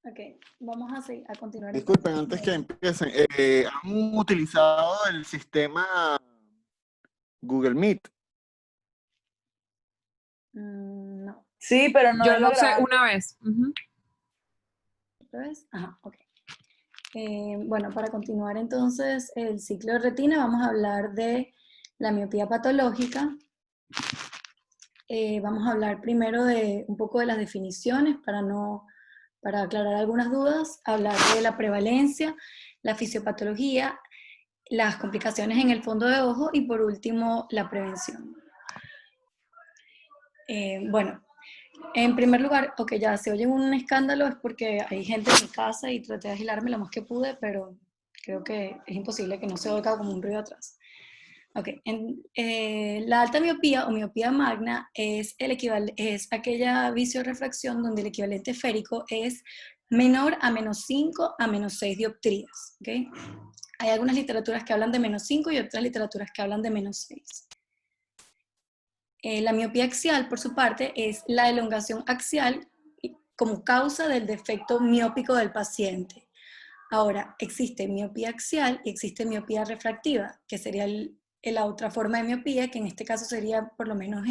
Ok, vamos a continuar. Disculpen, antes que empiecen, ¿han utilizado el sistema Google Meet? No. Sí, pero no Yo lo lo usé grabamos. una vez. ¿Otra vez? Ajá, ok. Bueno, para continuar entonces el ciclo de retina, vamos a hablar de la miopía patológica. Vamos a hablar primero de un poco de las definiciones para aclarar algunas dudas, hablar de la prevalencia, la fisiopatología, las complicaciones en el fondo de ojo y por último la prevención. Bueno, en primer lugar, ok, ya se oye un escándalo es porque hay gente en mi casa y traté de agilarme lo más que pude, pero creo que es imposible que no se oiga como un ruido atrás. Ok, la alta miopía o miopía magna es aquella visiorefracción donde el equivalente esférico es menor a -5 a -6 dioptrías. ¿Okay? Hay algunas literaturas que hablan de -5 y otras literaturas que hablan de -6. La miopía axial, por su parte, es la elongación axial como causa del defecto miópico del paciente. Ahora, existe miopía axial y existe miopía refractiva, que sería la otra forma de miopía, que en este caso sería por lo menos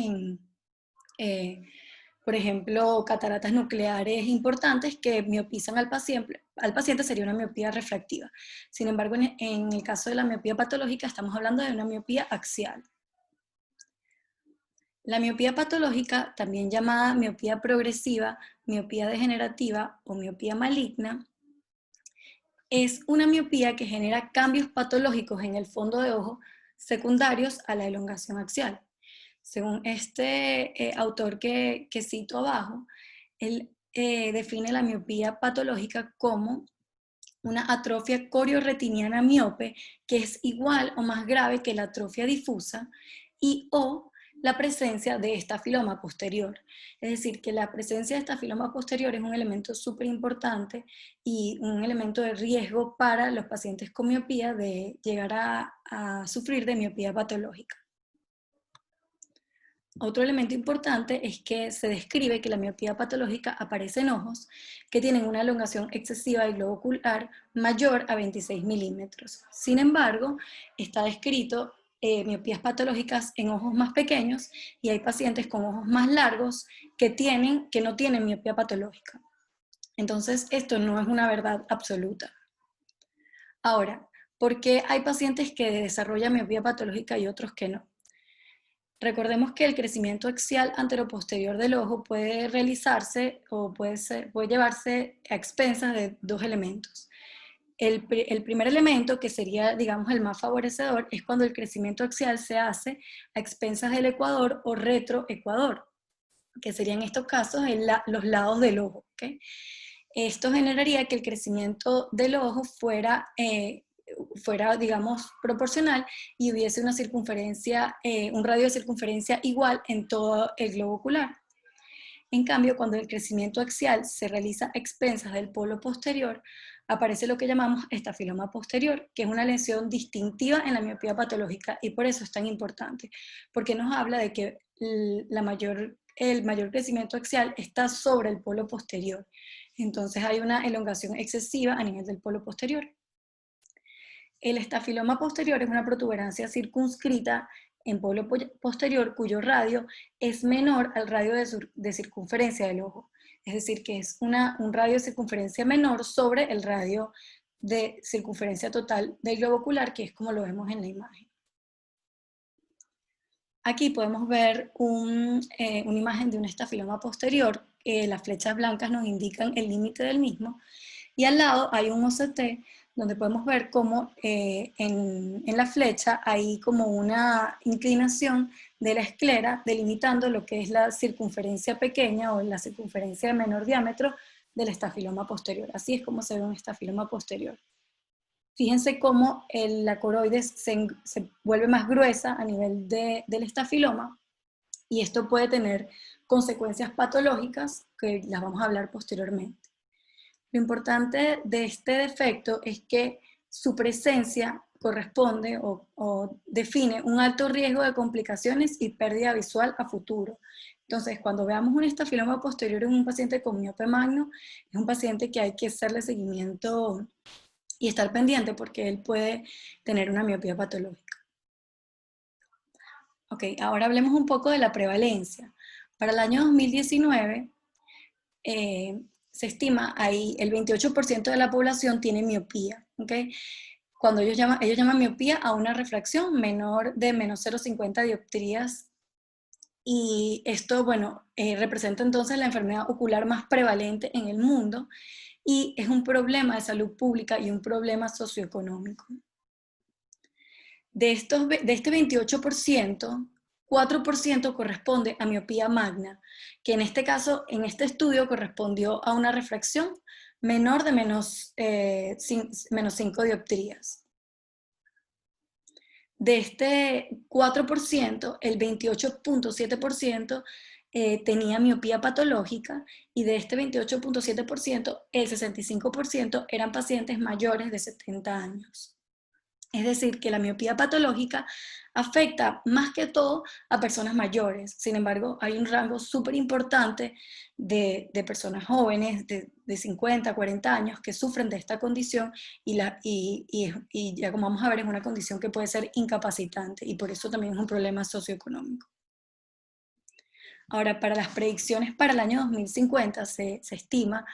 por ejemplo, cataratas nucleares importantes que miopizan al paciente sería una miopía refractiva. Sin embargo, en el caso de la miopía patológica estamos hablando de una miopía axial. La miopía patológica, también llamada miopía progresiva, miopía degenerativa o miopía maligna, es una miopía que genera cambios patológicos en el fondo de ojo secundarios a la elongación axial. Según este autor que cito abajo, él define la miopía patológica como una atrofia corioretiniana miope que es igual o más grave que la atrofia difusa y o la presencia de estafiloma posterior. Es decir, que la presencia de estafiloma posterior es un elemento súper importante y un elemento de riesgo para los pacientes con miopía de llegar a sufrir de miopía patológica. Otro elemento importante es que se describe que la miopía patológica aparece en ojos que tienen una elongación excesiva del globo ocular mayor a 26 milímetros. Sin embargo, está descrito miopías patológicas en ojos más pequeños y hay pacientes con ojos más largos que no tienen miopía patológica. Entonces, esto no es una verdad absoluta. Ahora, ¿por qué hay pacientes que desarrollan miopía patológica y otros que no? Recordemos que el crecimiento axial anteroposterior del ojo puede realizarse o puede llevarse a expensas de dos elementos. El primer elemento, que sería, digamos, el más favorecedor, es cuando el crecimiento axial se hace a expensas del ecuador o retroecuador, que serían en estos casos los lados del ojo. ¿Okay? Esto generaría que el crecimiento del ojo fuera, digamos, proporcional y hubiese una circunferencia, un radio de circunferencia igual en todo el globo ocular. En cambio, cuando el crecimiento axial se realiza a expensas del polo posterior, aparece lo que llamamos estafiloma posterior, que es una lesión distintiva en la miopía patológica y por eso es tan importante, porque nos habla de que el mayor crecimiento axial está sobre el polo posterior. Entonces hay una elongación excesiva a nivel del polo posterior. El estafiloma posterior es una protuberancia circunscrita en polo posterior cuyo radio es menor al radio de circunferencia del ojo. Es decir, que es un radio de circunferencia menor sobre el radio de circunferencia total del globo ocular, que es como lo vemos en la imagen. Aquí podemos ver una imagen de un estafiloma posterior. Las flechas blancas nos indican el límite del mismo. Y al lado hay un OCT donde podemos ver cómo en la flecha hay como una inclinación de la esclera delimitando lo que es la circunferencia pequeña o la circunferencia de menor diámetro del estafiloma posterior. Así es como se ve un estafiloma posterior. Fíjense cómo la coroides se vuelve más gruesa a nivel del estafiloma y esto puede tener consecuencias patológicas que las vamos a hablar posteriormente. Lo importante de este defecto es que su presencia corresponde o define un alto riesgo de complicaciones y pérdida visual a futuro. Entonces, cuando veamos un estafiloma posterior en un paciente con miope magno, es un paciente que hay que hacerle seguimiento y estar pendiente porque él puede tener una miopía patológica. Ok, ahora hablemos un poco de la prevalencia. Para el año 2019, se estima ahí el 28% de la población tiene miopía. ¿Okay? Cuando ellos llaman miopía a una refracción menor de menos 0,50 dioptrías. Y esto, bueno, representa entonces la enfermedad ocular más prevalente en el mundo y es un problema de salud pública y un problema socioeconómico. De este 28%, 4% corresponde a miopía magna, que en este caso, en este estudio, correspondió a una refracción menor de menos 5 dioptrías. De este 4%, el 28,7% tenía miopía patológica y de este 28,7%, el 65% eran pacientes mayores de 70 años. Es decir, que la miopía patológica afecta más que todo a personas mayores. Sin embargo, hay un rango súper importante de personas jóvenes de 50, 40 años que sufren de esta condición y ya como vamos a ver es una condición que puede ser incapacitante y por eso también es un problema socioeconómico. Ahora, para las predicciones para el año 2050 se estima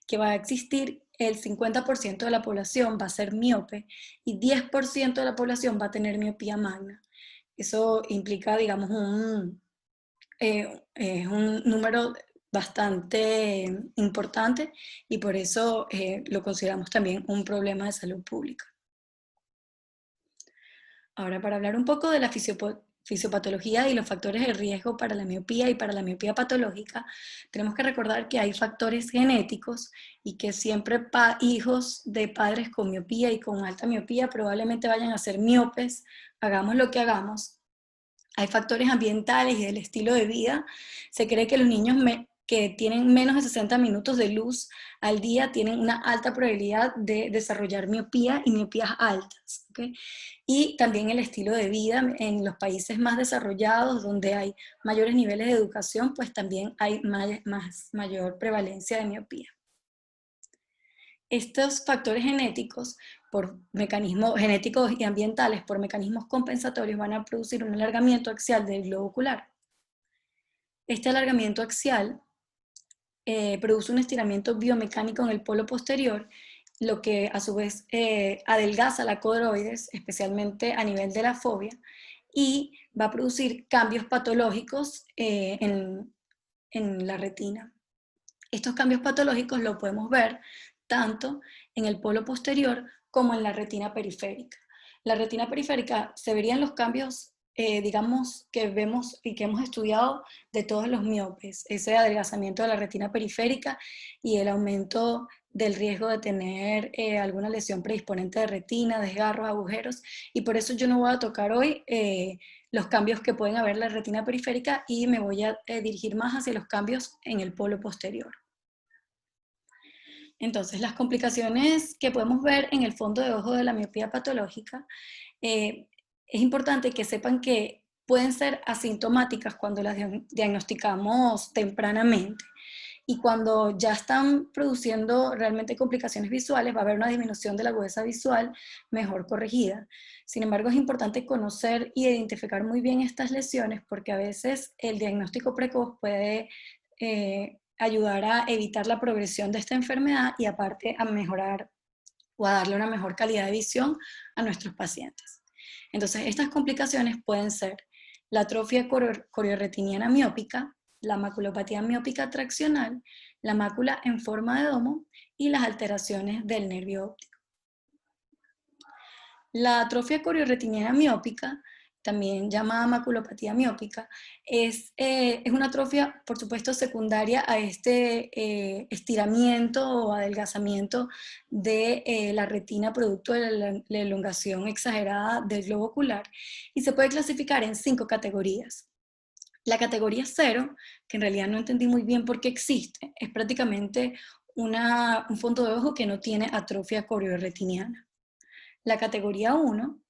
que va a existir el 50% de la población va a ser miope y 10% de la población va a tener miopía magna. Eso implica, digamos, un número bastante importante y por eso lo consideramos también un problema de salud pública. Ahora, para hablar un poco de la fisiopatología y los factores de riesgo para la miopía y para la miopía patológica, tenemos que recordar que hay factores genéticos y que siempre hijos de padres con miopía y con alta miopía probablemente vayan a ser miopes, hagamos lo que hagamos. Hay factores ambientales y del estilo de vida. Se cree que los niños que tienen menos de 60 minutos de luz al día tienen una alta probabilidad de desarrollar miopía y miopías altas. ¿Okay? Y también el estilo de vida en los países más desarrollados, donde hay mayores niveles de educación, pues también hay mayor prevalencia de miopía. Estos factores genéticos, por mecanismos genéticos y ambientales, por mecanismos compensatorios, van a producir un alargamiento axial del globo ocular. Este alargamiento axial produce un estiramiento biomecánico en el polo posterior, lo que a su vez adelgaza la coroides, especialmente a nivel de la fobia, y va a producir cambios patológicos en la retina. Estos cambios patológicos los podemos ver tanto en el polo posterior como en la retina periférica. La retina periférica se verían los cambios, digamos, que vemos y que hemos estudiado de todos los miopes, ese adelgazamiento de la retina periférica y el aumento del riesgo de tener alguna lesión predisponente de retina, desgarros, agujeros, y por eso yo no voy a tocar hoy los cambios que pueden haber en la retina periférica y me voy a dirigir más hacia los cambios en el polo posterior. Entonces, las complicaciones que podemos ver en el fondo de ojo de la miopía patológica, es importante que sepan que pueden ser asintomáticas cuando las diagnosticamos tempranamente. Y cuando ya están produciendo realmente complicaciones visuales, va a haber una disminución de la agudeza visual mejor corregida. Sin embargo, es importante conocer y identificar muy bien estas lesiones porque a veces el diagnóstico precoz puede ayudar a evitar la progresión de esta enfermedad y aparte a mejorar o a darle una mejor calidad de visión a nuestros pacientes. Entonces, estas complicaciones pueden ser la atrofia corioretiniana miópica, la maculopatía miópica traccional, la mácula en forma de domo y las alteraciones del nervio óptico. La atrofia corioretiniana miópica, también llamada maculopatía miópica, es una atrofia, por supuesto, secundaria a este estiramiento o adelgazamiento de la retina producto de la elongación exagerada del globo ocular y se puede clasificar en 5 categorías. La categoría 0, que en realidad no entendí muy bien por qué existe, es prácticamente un fondo de ojo que no tiene atrofia corioretiniana. La categoría 1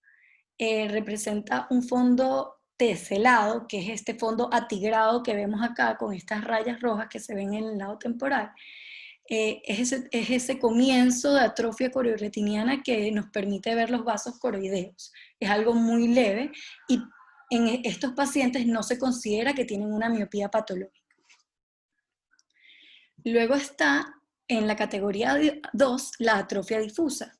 representa un fondo teselado, que es este fondo atigrado que vemos acá con estas rayas rojas que se ven en el lado temporal, es ese comienzo de atrofia corioretiniana que nos permite ver los vasos coroideos. Es algo muy leve y en estos pacientes no se considera que tienen una miopía patológica. Luego está en la categoría 2 la atrofia difusa.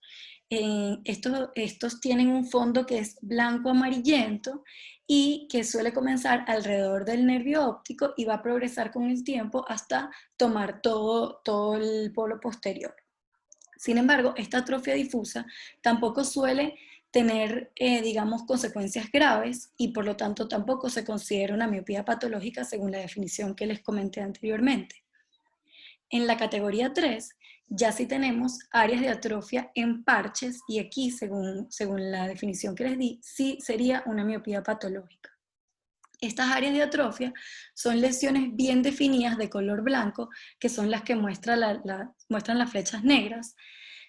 Estos tienen un fondo que es blanco amarillento y que suele comenzar alrededor del nervio óptico y va a progresar con el tiempo hasta tomar todo el polo posterior. Sin embargo, esta atrofia difusa tampoco suele tener, digamos, consecuencias graves y por lo tanto tampoco se considera una miopía patológica según la definición que les comenté anteriormente. En la categoría 3 ya sí tenemos áreas de atrofia en parches y aquí, según la definición que les di, sí sería una miopía patológica. Estas áreas de atrofia son lesiones bien definidas de color blanco, que son las que muestran las flechas negras.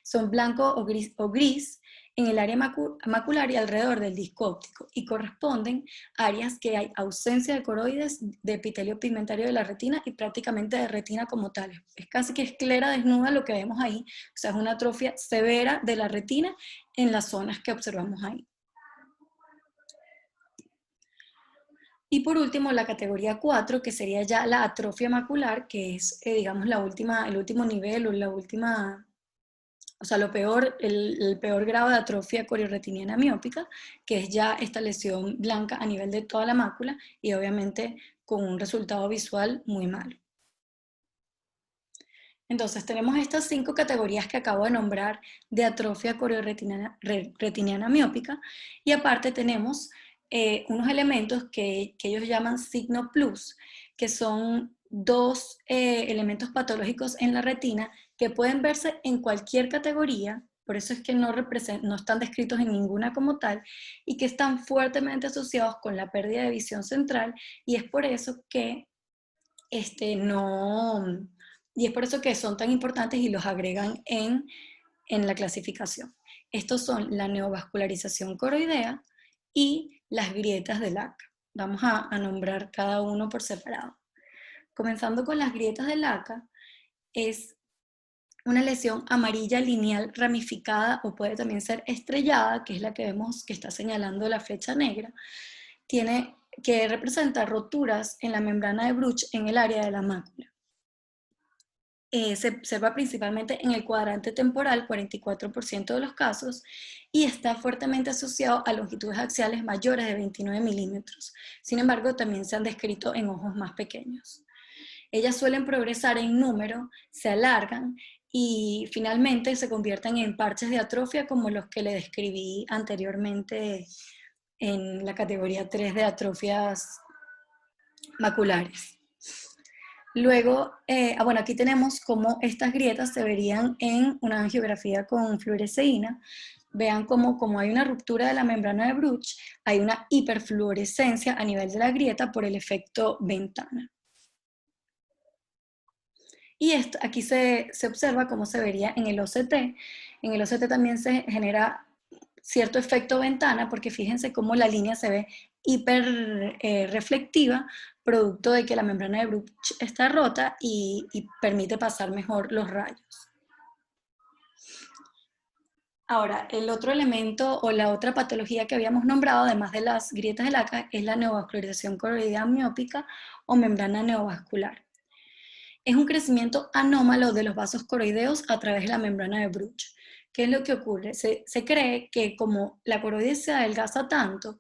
Son blanco o gris en el área macular y alrededor del disco óptico, y corresponden a áreas que hay ausencia de coroides, de epitelio pigmentario de la retina y prácticamente de retina como tal. Es casi que esclera desnuda lo que vemos ahí, o sea, es una atrofia severa de la retina en las zonas que observamos ahí. Y por último, la categoría 4, que sería ya la atrofia macular, que es, digamos, el último nivel o la última, o sea, el peor grado de atrofia corioretiniana miópica, que es ya esta lesión blanca a nivel de toda la mácula y obviamente con un resultado visual muy malo. Entonces tenemos estas 5 categorías que acabo de nombrar de atrofia corioretiniana miópica y aparte tenemos unos elementos que ellos llaman signo plus, que son 2 elementos patológicos en la retina que pueden verse en cualquier categoría, por eso es que no están descritos en ninguna como tal, y que están fuertemente asociados con la pérdida de visión central, y es por eso que son tan importantes y los agregan en la clasificación. Estos son la neovascularización coroidea y las grietas de Laca. Vamos a nombrar cada uno por separado. Comenzando con las grietas de Laca, es una lesión amarilla lineal ramificada o puede también ser estrellada, que es la que vemos que está señalando la flecha negra, que representa roturas en la membrana de Bruch en el área de la mácula. Se observa principalmente en el cuadrante temporal, 44% de los casos, y está fuertemente asociado a longitudes axiales mayores de 29 milímetros. Sin embargo, también se han descrito en ojos más pequeños. Ellas suelen progresar en número, se alargan y finalmente se convierten en parches de atrofia como los que le describí anteriormente en la categoría 3 de atrofias maculares. Luego, bueno, aquí tenemos cómo estas grietas se verían en una angiografía con fluoresceína. Vean cómo hay una ruptura de la membrana de Bruch, hay una hiperfluorescencia a nivel de la grieta por el efecto ventana. Y aquí se observa cómo se vería en el OCT. En el OCT también se genera cierto efecto ventana, porque fíjense cómo la línea se ve hiper reflectiva, producto de que la membrana de Bruch está rota y permite pasar mejor los rayos. Ahora, el otro elemento o la otra patología que habíamos nombrado, además de las grietas de Laca, es la neovascularización coroidea miópica o membrana neovascular. Es un crecimiento anómalo de los vasos coroideos a través de la membrana de Bruch. ¿Qué es lo que ocurre? Se cree que como la coroide se adelgaza tanto,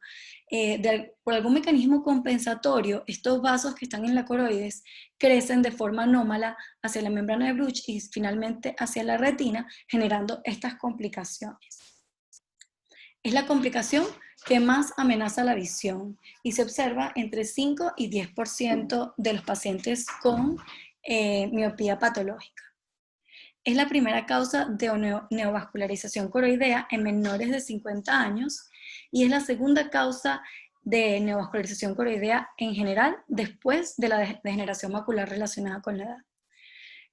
por algún mecanismo compensatorio, estos vasos que están en la coroides crecen de forma anómala hacia la membrana de Bruch y finalmente hacia la retina, generando estas complicaciones. Es la complicación que más amenaza la visión y se observa entre 5 y 10% de los pacientes con miopía patológica. Es la primera causa de neovascularización coroidea en menores de 50 años y es la segunda causa de neovascularización coroidea en general después de la degeneración macular relacionada con la edad.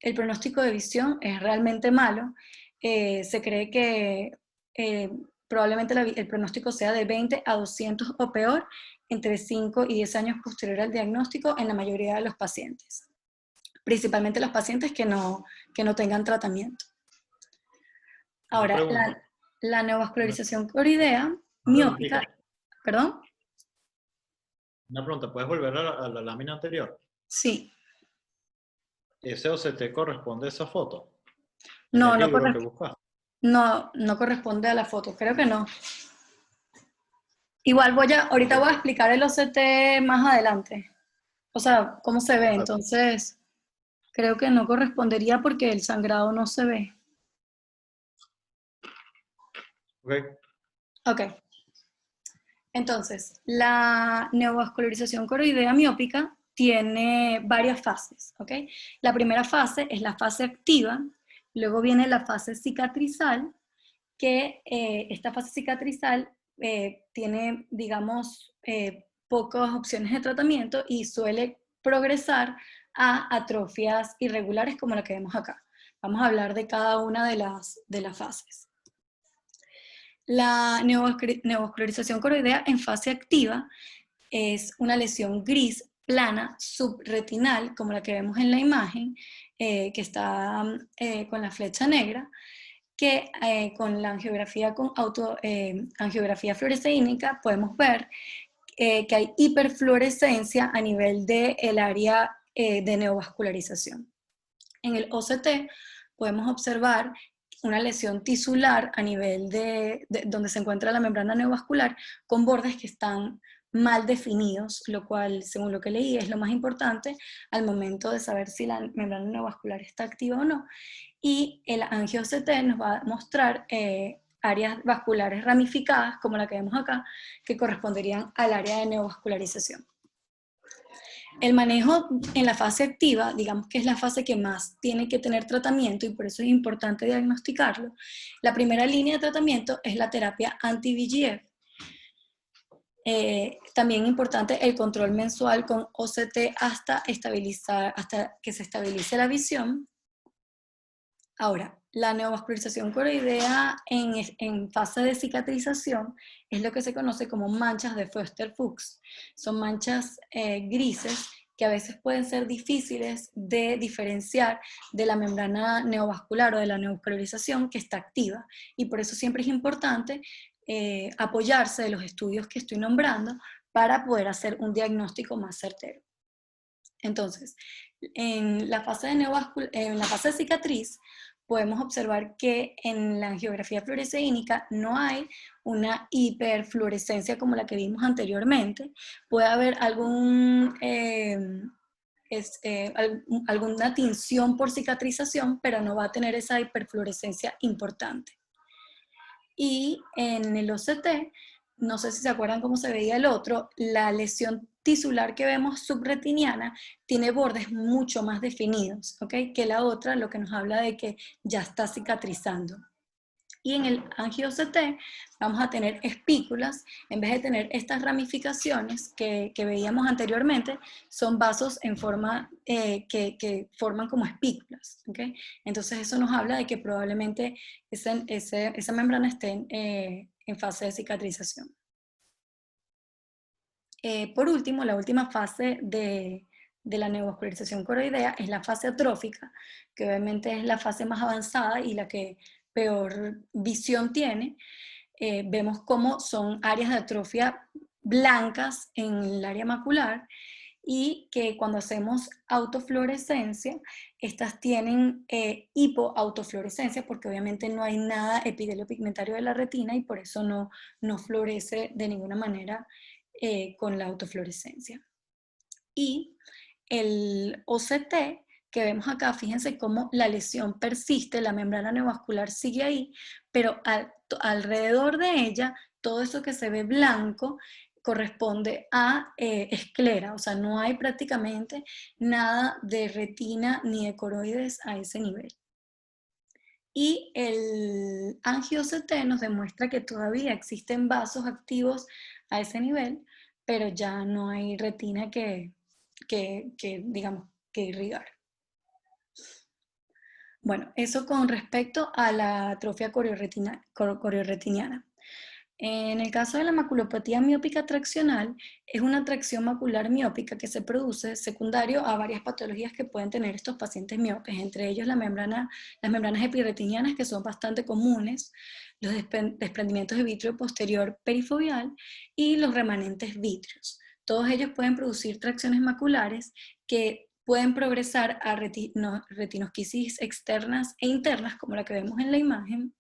El pronóstico de visión es realmente malo. Se cree que probablemente el pronóstico sea de 20 a 200 o peor entre 5 y 10 años posterior al diagnóstico en la mayoría de los pacientes, principalmente los pacientes que no tengan tratamiento. Una Ahora, pregunta. la neovascularización coroidea Una miópica, preguntita. ¿perdón? Una pregunta. ¿Puedes volver a la lámina anterior? Sí. ¿Ese OCT corresponde a esa foto? En No, el libro que buscaste. no corresponde a la foto, creo que no. Igual ahorita voy a explicar el OCT más adelante. O sea, cómo se ve, entonces creo que no correspondería porque el sangrado no se ve. Ok. Ok. Entonces, la neovascularización coroidea miópica tiene varias fases, ¿ok? La primera fase es la fase activa, luego viene la fase cicatrizal, que esta fase cicatrizal tiene, digamos, pocas opciones de tratamiento y suele progresar a atrofias irregulares como la que vemos acá. Vamos a hablar de cada una de las fases. La neovascularización coroidea en fase activa es una lesión gris, plana, subretinal, como la que vemos en la imagen, que está con la flecha negra, que con la angiografía angiografía fluoresceínica podemos ver que hay hiperfluorescencia a nivel del área de neovascularización. En el OCT podemos observar una lesión tisular a nivel de donde se encuentra la membrana neovascular con bordes que están mal definidos, lo cual, según lo que leí, es lo más importante al momento de saber si la membrana neovascular está activa o no. Y el angio-OCT nos va a mostrar áreas vasculares ramificadas, como la que vemos acá, que corresponderían al área de neovascularización. El manejo en la fase activa, digamos que es la fase que más tiene que tener tratamiento y por eso es importante diagnosticarlo. La primera línea de tratamiento es la terapia anti-VEGF. También importante el control mensual con OCT hasta que se estabilice la visión. Ahora, la neovascularización coroidea en fase de cicatrización es lo que se conoce como manchas de Foster-Fuchs. Son manchas grises que a veces pueden ser difíciles de diferenciar de la membrana neovascular o de la neovascularización que está activa. Y por eso siempre es importante apoyarse de los estudios que estoy nombrando para poder hacer un diagnóstico más certero. Entonces, en la fase de cicatriz, podemos observar que en la angiografía fluoresceínica no hay una hiperfluorescencia como la que vimos anteriormente. Puede haber alguna tinción por cicatrización, pero no va a tener esa hiperfluorescencia importante. Y en el OCT, no sé si se acuerdan cómo se veía el otro, la lesión tisular que vemos subretiniana tiene bordes mucho más definidos, ¿ok? Que la otra, lo que nos habla de que ya está cicatrizando. Y en el angio-OCT vamos a tener espículas, en vez de tener estas ramificaciones que veíamos anteriormente, son vasos en forma que forman como espículas, ¿ok? Entonces eso nos habla de que probablemente esa membrana esté en fase de cicatrización. Por último, la última fase de la neovascularización coroidea es la fase atrófica, que obviamente es la fase más avanzada y la que peor visión tiene. Vemos cómo son áreas de atrofia blancas en el área macular y que cuando hacemos autofluorescencia, estas tienen hipoautofluorescencia porque obviamente no hay nada epitelio pigmentario de la retina y por eso no florece de ninguna manera con la autofluorescencia. Y el OCT que vemos acá, fíjense cómo la lesión persiste, la membrana neovascular sigue ahí, pero alrededor de ella, todo eso que se ve blanco corresponde a esclera, o sea, no hay prácticamente nada de retina ni de coroides a ese nivel. Y el angio-OCT nos demuestra que todavía existen vasos activos a ese nivel, pero ya no hay retina que digamos, que irrigar. Bueno, eso con respecto a la atrofia corioretiniana. En el caso de la maculopatía miópica traccional, es una tracción macular miópica que se produce secundario a varias patologías que pueden tener estos pacientes miopes, entre ellos las membranas epirretinianas, que son bastante comunes, los desprendimientos de vitrio posterior perifoveal y los remanentes vítreos. Todos ellos pueden producir tracciones maculares que pueden progresar a retinosquisis externas e internas, como la que vemos en la imagen,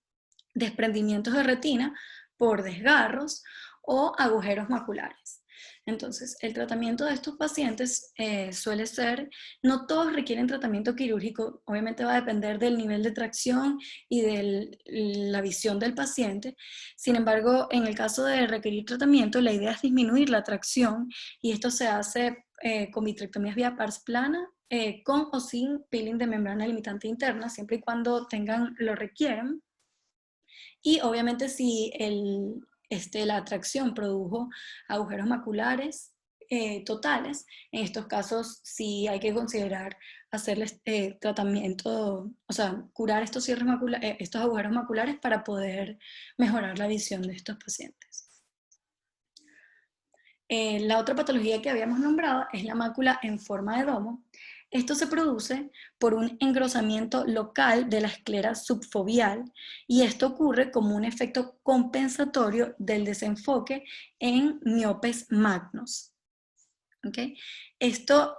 desprendimientos de retina por desgarros o agujeros maculares. Entonces, el tratamiento de estos pacientes suele ser, no todos requieren tratamiento quirúrgico, obviamente va a depender del nivel de tracción y de la visión del paciente. Sin embargo, en el caso de requerir tratamiento, la idea es disminuir la tracción y esto se hace con vitrectomías vía pars plana, con o sin peeling de membrana limitante interna, siempre y cuando lo requieran. Y obviamente si la atracción produjo agujeros maculares totales, en estos casos sí hay que considerar hacerles tratamiento, o sea, curar estos agujeros maculares para poder mejorar la visión de estos pacientes. La otra patología que habíamos nombrado es la mácula en forma de domo. Esto se produce por un engrosamiento local de la esclera subfoveal y esto ocurre como un efecto compensatorio del desenfoque en miopes magnos. ¿Okay? Esto,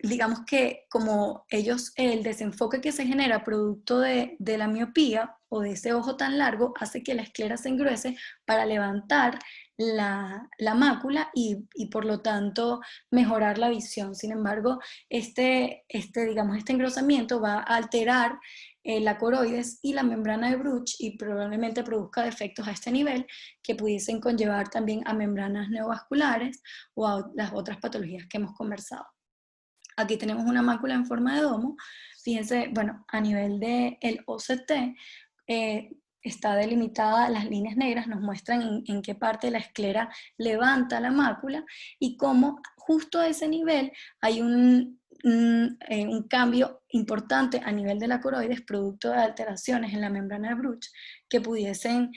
digamos que como el desenfoque que se genera producto de la miopía o de ese ojo tan largo hace que la esclera se engruese para levantar la mácula y por lo tanto mejorar la visión. Sin embargo, este engrosamiento va a alterar la coroides y la membrana de Bruch y probablemente produzca defectos a este nivel que pudiesen conllevar también a membranas neovasculares o a las otras patologías que hemos conversado. Aquí tenemos una mácula en forma de domo. Fíjense, bueno, a nivel del OCT, está delimitada, las líneas negras nos muestran en qué parte de la esclera levanta la mácula y cómo justo a ese nivel hay un cambio importante a nivel de la coroides producto de alteraciones en la membrana de Bruch que pudiesen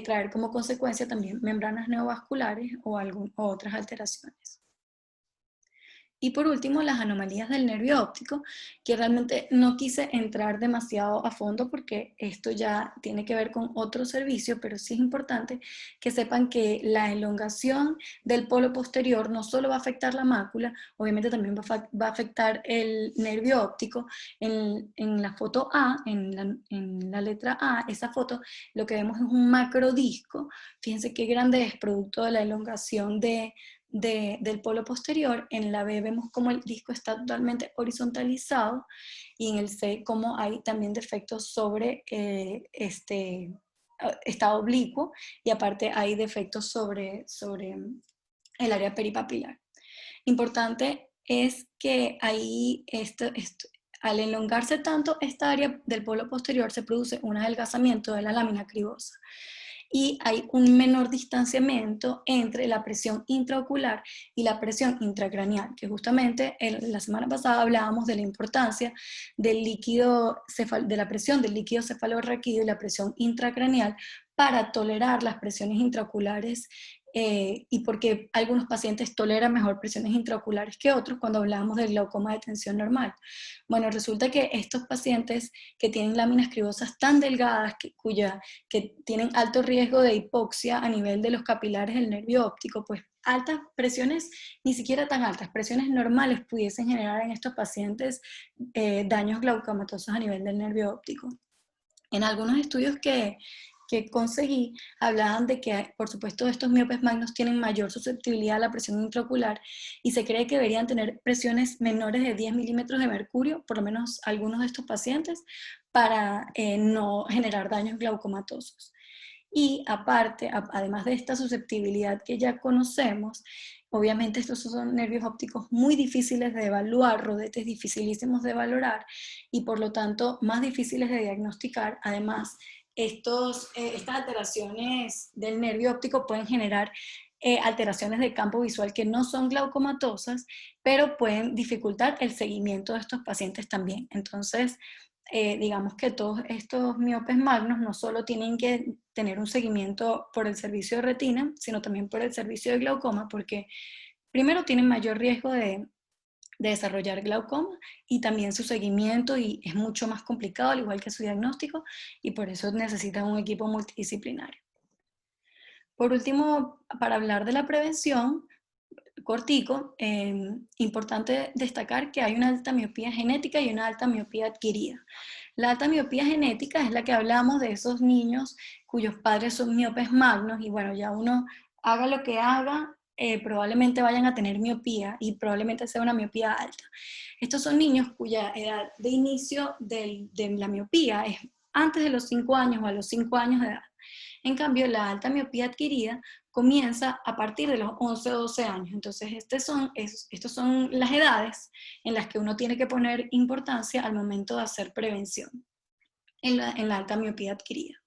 traer como consecuencia también membranas neovasculares o otras alteraciones. Y por último, las anomalías del nervio óptico, que realmente no quise entrar demasiado a fondo porque esto ya tiene que ver con otro servicio, pero sí es importante que sepan que la elongación del polo posterior no solo va a afectar la mácula, obviamente también va a afectar el nervio óptico. En la foto A, en la letra A, esa foto, lo que vemos es un macrodisco. Fíjense qué grande es producto de la elongación del polo posterior. En la B vemos como el disco está totalmente horizontalizado y en el C como hay también defectos sobre está oblicuo y aparte hay defectos sobre el área peripapilar. Importante es que ahí al elongarse tanto esta área del polo posterior se produce un adelgazamiento de la lámina cribosa y hay un menor distanciamiento entre la presión intraocular y la presión intracraneal, que justamente la semana pasada hablábamos de la importancia del de la presión del líquido cefalorraquídeo y la presión intracraneal para tolerar las presiones intraoculares y porque algunos pacientes toleran mejor presiones intraoculares que otros cuando hablábamos del glaucoma de tensión normal. Bueno, resulta que estos pacientes que tienen láminas cribosas tan delgadas que tienen alto riesgo de hipoxia a nivel de los capilares del nervio óptico, pues altas presiones, ni siquiera tan altas, presiones normales pudiesen generar en estos pacientes daños glaucomatosos a nivel del nervio óptico. En algunos estudios que conseguí, hablaban de que, por supuesto, estos miopes magnos tienen mayor susceptibilidad a la presión intraocular y se cree que deberían tener presiones menores de 10 milímetros de mercurio, por lo menos algunos de estos pacientes, para no generar daños glaucomatosos. Y aparte, además de esta susceptibilidad que ya conocemos, obviamente estos son nervios ópticos muy difíciles de evaluar, rodetes dificilísimos de valorar y por lo tanto más difíciles de diagnosticar. Además, estas alteraciones del nervio óptico pueden generar alteraciones de campo visual que no son glaucomatosas, pero pueden dificultar el seguimiento de estos pacientes también. Entonces, digamos que todos estos miopes magnos no solo tienen que tener un seguimiento por el servicio de retina, sino también por el servicio de glaucoma, porque primero tienen mayor riesgo de desarrollar glaucoma y también su seguimiento y es mucho más complicado, al igual que su diagnóstico, y por eso necesitan un equipo multidisciplinario. Por último, para hablar de la prevención, cortico, importante destacar que hay una alta miopía genética y una alta miopía adquirida. La alta miopía genética es la que hablamos de esos niños cuyos padres son miopes magnos y bueno, ya uno haga lo que haga, probablemente vayan a tener miopía y probablemente sea una miopía alta. Estos son niños cuya edad de inicio de la miopía es antes de los 5 años o a los 5 años de edad. En cambio, la alta miopía adquirida comienza a partir de los 11 o 12 años. Entonces, estas son las edades en las que uno tiene que poner importancia al momento de hacer prevención en la alta miopía adquirida.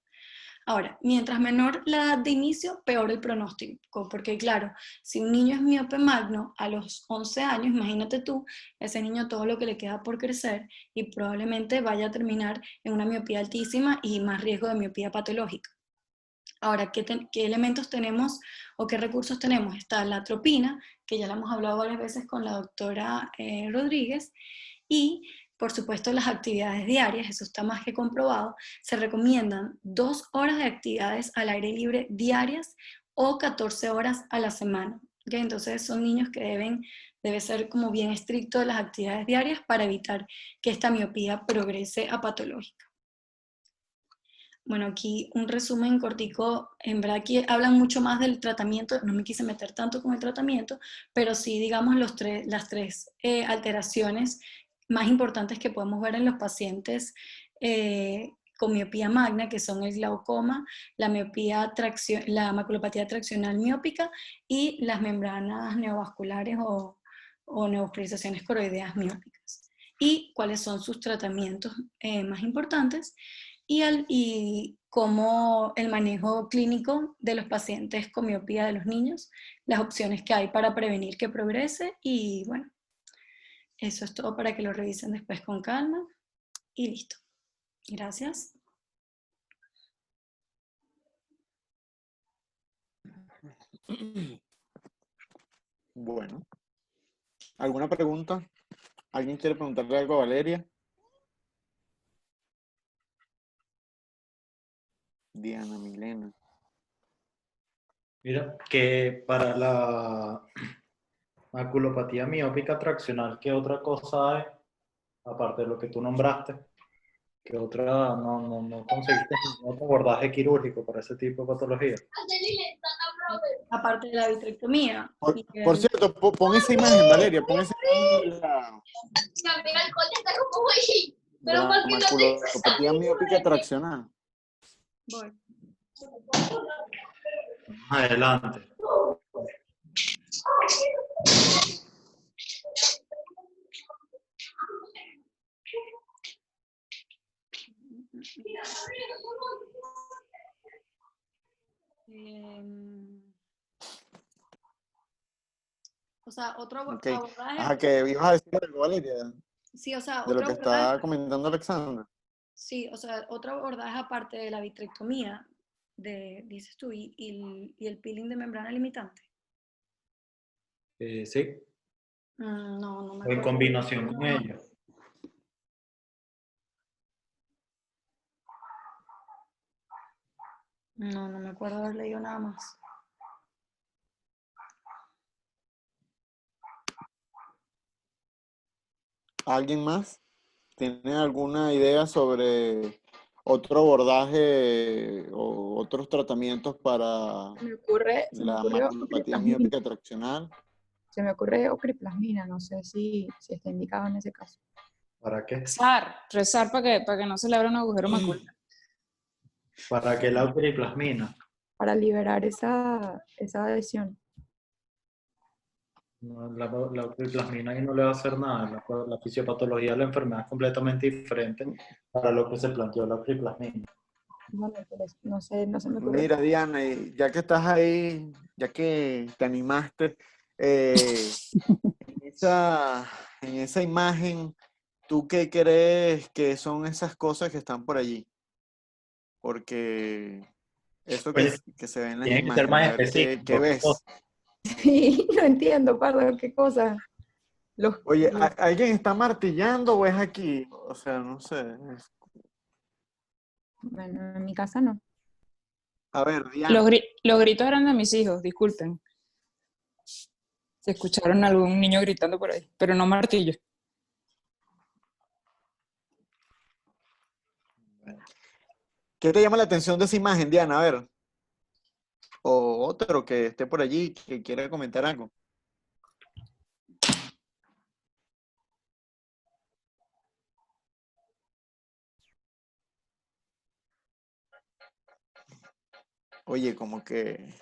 Ahora, mientras menor la edad de inicio, peor el pronóstico, porque claro, si un niño es miope magno a los 11 años, imagínate tú, ese niño todo lo que le queda por crecer y probablemente vaya a terminar en una miopía altísima y más riesgo de miopía patológica. Ahora, ¿qué elementos tenemos o qué recursos tenemos? Está la atropina, que ya la hemos hablado varias veces con la doctora Rodríguez, y por supuesto las actividades diarias, eso está más que comprobado. Se recomiendan 2 horas de actividades al aire libre diarias o 14 horas a la semana. ¿Okay? Entonces son niños que debe ser como bien estricto de las actividades diarias para evitar que esta miopía progrese a patológica. Bueno, aquí un resumen cortico, en verdad aquí hablan mucho más del tratamiento, no me quise meter tanto con el tratamiento, pero sí digamos las tres alteraciones más importantes que podemos ver en los pacientes con miopía magna, que son el glaucoma, la maculopatía traccional miópica y las membranas neovasculares o neovascularizaciones coroideas miópicas. Y cuáles son sus tratamientos más importantes y cómo el manejo clínico de los pacientes con miopía de los niños, las opciones que hay para prevenir que progrese y bueno, eso es todo para que lo revisen después con calma y listo. Gracias. Bueno, ¿alguna pregunta? ¿Alguien quiere preguntarle algo a Valeria? Diana, Milena. Mira, que para la maculopatía miópica traccional, ¿qué otra cosa hay? Aparte de lo que tú nombraste, ¿qué otra no conseguiste ningún otro abordaje quirúrgico para ese tipo de patología? Aparte de la vitrectomía. Por cierto, pon esa imagen, Valeria, pon esa imagen de la maculopatía miópica traccional. Voy. Adelante. O sea, otro Okay. abordaje. Ajá, que ibas a decir algo, Valeria, Sí, o sea, de lo otro que abordaje. está comentando Alexandra. Sí, o sea, otro abordaje aparte de la vitrectomía, dices tú, y el peeling de membrana limitante. Sí, No me o en acuerdo. combinación con ello. No me acuerdo haber leído nada más. ¿Alguien más tiene alguna idea sobre otro abordaje o otros tratamientos para Se me ocurre la maculopatía miópica traccional? Se me ocurre ocriplasmina, no sé si está indicado en ese caso. ¿Para qué? Rezar para que no se le abra un agujero macular. ¿Para qué la ocriplasmina? Para liberar esa adhesión. No, la ocriplasmina ahí no le va a hacer nada. La fisiopatología de la enfermedad es completamente diferente para lo que se planteó la ocriplasmina. Bueno, pues, no sé, no se me ocurre. Mira, Diana, y ya que estás ahí, ya que te animaste, en esa imagen ¿Tú qué crees que son esas cosas que están por allí? Porque eso Oye, que se ve en las tiene que ser imágenes, más a ver qué específico. ves. Sí, no entiendo, Pardo, qué cosa. Oye, Los- ¿alguien está martillando o es aquí? O sea, no sé. bueno, en mi casa no. A ver, Diana. Los gritos eran de mis hijos, disculpen. Se escucharon algún niño gritando por ahí, pero no martillo. ¿Qué te llama la atención de esa imagen, Diana? A ver. O otro que esté por allí que quiera comentar algo. Oye, como que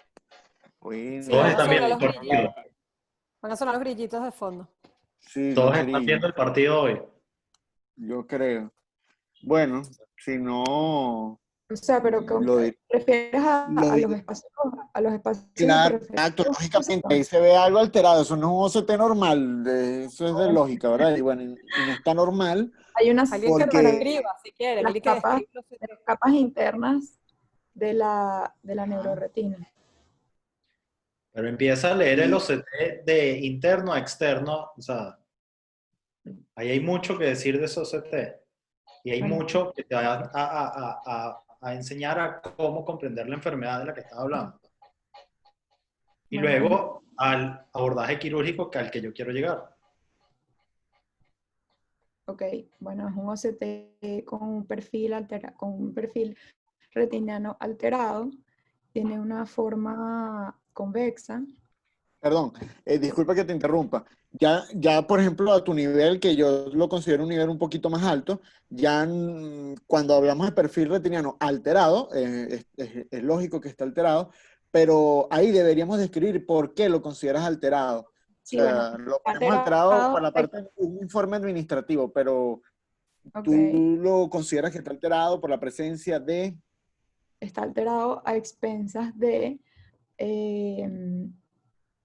hoy Sí, no Todos van a están sonar viendo los el grillitos. partido. Van a sonar los grillitos de fondo. sí, los Todos están grillos, viendo el partido hoy. yo creo. Bueno, si no, O sea, pero lo, di- ¿refieres lo a los digo. espacios, a los espacios Claro, exacto, hiperreflectivos? lógicamente, ahí se ve algo alterado, eso no es un OCT normal, eso es de No, lógica, ¿verdad? Y bueno, y no está normal hay unas Alguien que lo porque, describa, si quiere, las alguien que capas, describa los de las capas internas de la ajá, neuroretina. Pero empieza a leer el y OCT de interno a externo. O sea, ahí hay mucho que decir de ese OCT. Y hay Bueno, mucho que te va a enseñar a cómo comprender la enfermedad de la que estás hablando. Y bueno, luego al abordaje quirúrgico al que yo quiero llegar. ok, bueno, es un OCT con un perfil con un perfil retiniano alterado, tiene una forma convexa. perdón, disculpa que te interrumpa. Ya, por ejemplo, a tu nivel, que yo lo considero un nivel un poquito más alto, ya cuando hablamos de perfil retiniano alterado, es lógico que está alterado, pero ahí deberíamos describir por qué lo consideras alterado. O Sí, bueno, sea, lo ponemos alterado alterado, para la parte de un informe administrativo, pero ok, tú lo consideras que está alterado por la presencia de... está alterado a expensas de eh,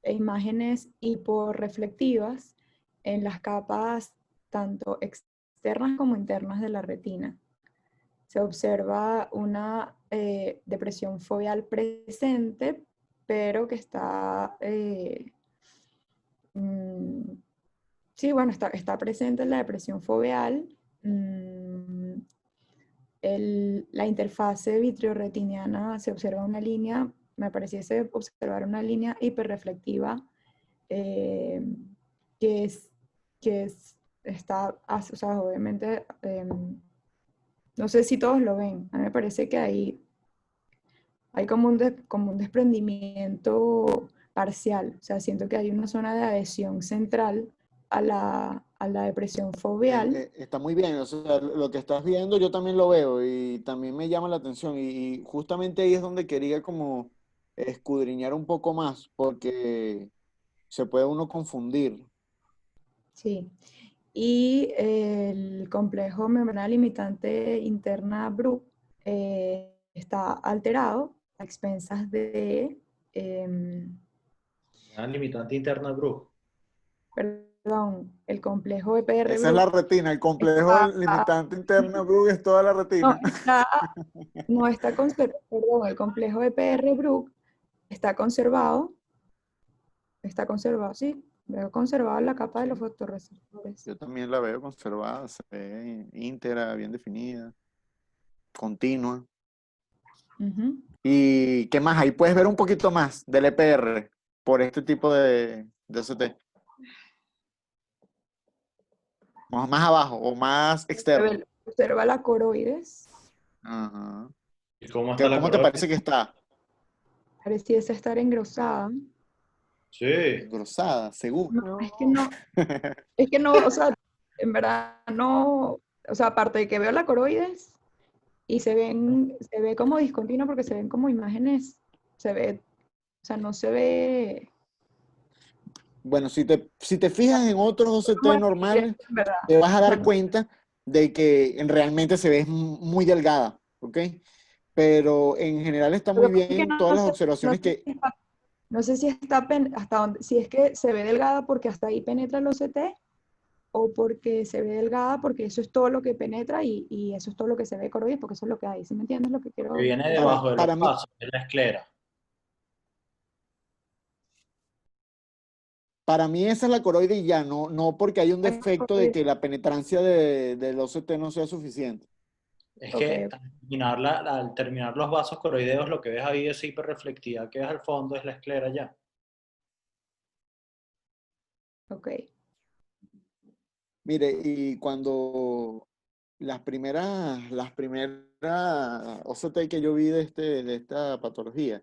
imágenes hiporreflectivas en las capas tanto externas como internas de la retina. Se observa una depresión foveal presente, pero que está, sí, bueno, está presente la depresión foveal. La interfase vitreoretiniana se observa una línea, me pareciese observar una línea hiperreflectiva eh, que es, está, o sea, obviamente, no sé si todos lo ven, a mí me parece que hay como un desprendimiento parcial, o sea, siento que hay una zona de adhesión central a la depresión foveal. Está muy bien, o sea, lo que estás viendo yo también lo veo y también me llama la atención y justamente ahí es donde quería como escudriñar un poco más porque se puede uno confundir. Sí, y el complejo membranal limitante interna BRUC está alterado a expensas de, Una limitante interna, Bruce. perdón, el complejo EPR Esa es la BRUC retina, el complejo está, limitante interno, Brugge, es toda la no, retina. no está perdón, el complejo EPR BRUC está conservado, sí, veo conservado en la capa de los Sí, fotorreceptores. yo también la veo conservada, se ve íntegra, bien definida, continua. Ujú. ¿Y qué más? Ahí puedes ver un poquito más del EPR por este tipo de OCT. Más abajo o más externo. Observa la coroides, Ajá. ¿Y cómo está la ¿Cómo te coroide? parece que está? pareciese estar engrosada. Sí. Engrosada, seguro. No, No, es que no, o sea, en verdad no, o sea, aparte de que veo la coroides y se ve como discontinuo porque se ven como imágenes, se ve, o sea, no se ve Bueno, si te fijas en otros como OCT normales, en verdad. te vas a O sea, dar cuenta de que realmente se ve muy delgada, ¿ok? Pero en general está lo que muy pasa es que bien todas las no observaciones sé que... no sé si está hasta dónde, si es que se ve delgada porque hasta ahí penetra el OCT o porque se ve delgada, porque eso es todo lo que penetra y eso es todo lo que se ve coroides, porque eso es lo que hay. ¿Sí me entiendes lo que quiero Que viene decir? debajo de los Para mí, vasos, es la esclera. para mí esa es la coroide y ya, no porque hay un Hay defecto de coroides. que la penetrancia del OCT no sea suficiente. Es Ok, que al terminar los vasos coroideos, lo que ves ahí es hiperreflectividad que ves al fondo, es la esclera ya. ok. Mire, y cuando las primeras OCT que yo vi de esta patología,